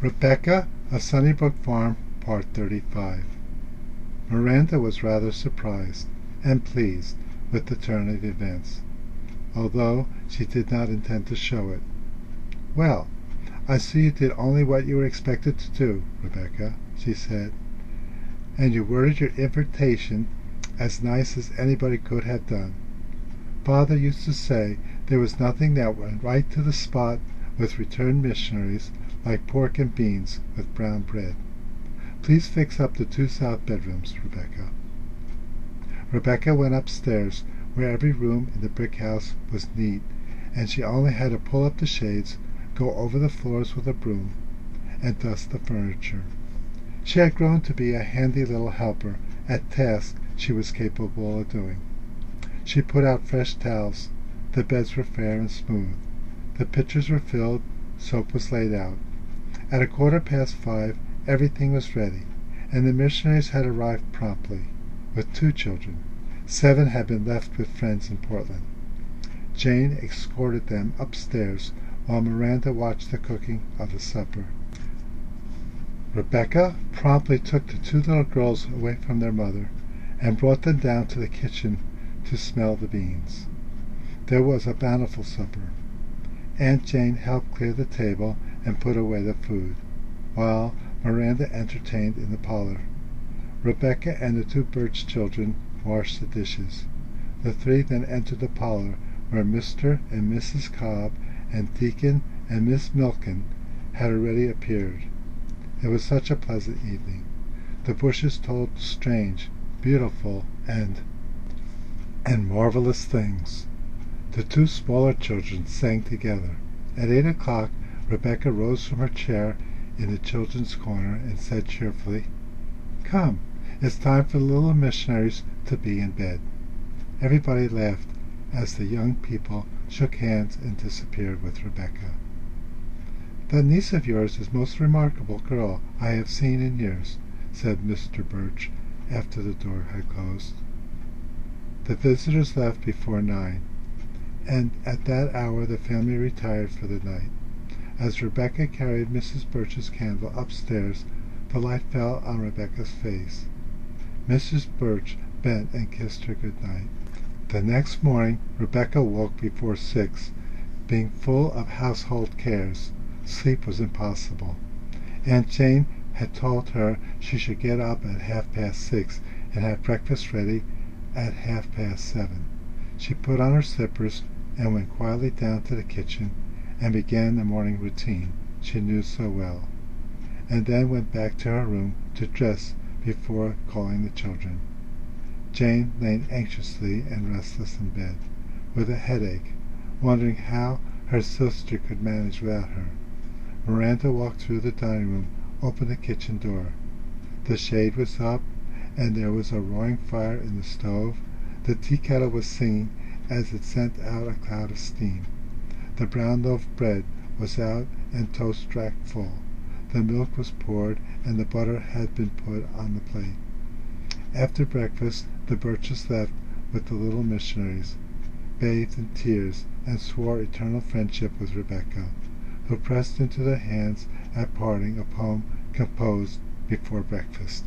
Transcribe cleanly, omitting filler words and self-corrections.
Rebecca of Sunnybrook Farm, Part 35. Miranda was rather surprised and pleased with the turn of events, although she did not intend to show it. "Well, I see you did only what you were expected to do, Rebecca," she said, "and you worded your invitation as nice as anybody could have done. Father used to say there was nothing that went right to the spot with returned missionaries like pork and beans with brown bread. Please fix up the 2 south bedrooms, Rebecca." Rebecca went upstairs, where every room in the brick house was neat, and she only had to pull up the shades, go over the floors with a broom, and dust the furniture. She had grown to be a handy little helper at tasks she was capable of doing. She put out fresh towels. The beds were fair and smooth. The pitchers were filled. Soap was laid out. At 5:15, everything was ready, and the missionaries had arrived promptly, with 2 children. 7 had been left with friends in Portland. Jane escorted them upstairs while Miranda watched the cooking of the supper. Rebecca promptly took the 2 little girls away from their mother and brought them down to the kitchen to smell the beans. There was a bountiful supper. Aunt Jane helped clear the table and put away the food, while Miranda entertained in the parlor. Rebecca and the 2 Birch children washed the dishes. The 3 then entered the parlor, where Mr. and Mrs. Cobb and Deacon and Miss Milken had already appeared. It was such a pleasant evening. The bushes told strange, beautiful, and marvelous things. The 2 smaller children sang together. At 8 o'clock, Rebecca rose from her chair in the children's corner and said cheerfully, "Come, it's time for the little missionaries to be in bed." Everybody laughed as the young people shook hands and disappeared with Rebecca. "That niece of yours is the most remarkable girl I have seen in years," said Mr. Birch after the door had closed. The visitors left before 9, and at that hour the family retired for the night. As Rebecca carried Mrs. Birch's candle upstairs, the light fell on Rebecca's face. Mrs. Birch bent and kissed her good night. The next morning Rebecca woke before 6, being full of household cares. Sleep was impossible. Aunt Jane had told her she should get up at 6:30 and have breakfast ready at 7:30. She put on her slippers and went quietly down to the kitchen and began the morning routine she knew so well, and then went back to her room to dress before calling the children. Jane lay anxiously and restless in bed, with a headache, wondering how her sister could manage without her. Miranda walked through the dining room, opened the kitchen door. The shade was up, and there was a roaring fire in the stove. The tea kettle was singing as it sent out a cloud of steam. The brown loaf bread was out and toast rack full. The milk was poured, and the butter had been put on the plate. After breakfast, the Birches left with the little missionaries, bathed in tears, and swore eternal friendship with Rebecca, who pressed into their hands at parting a poem composed before breakfast.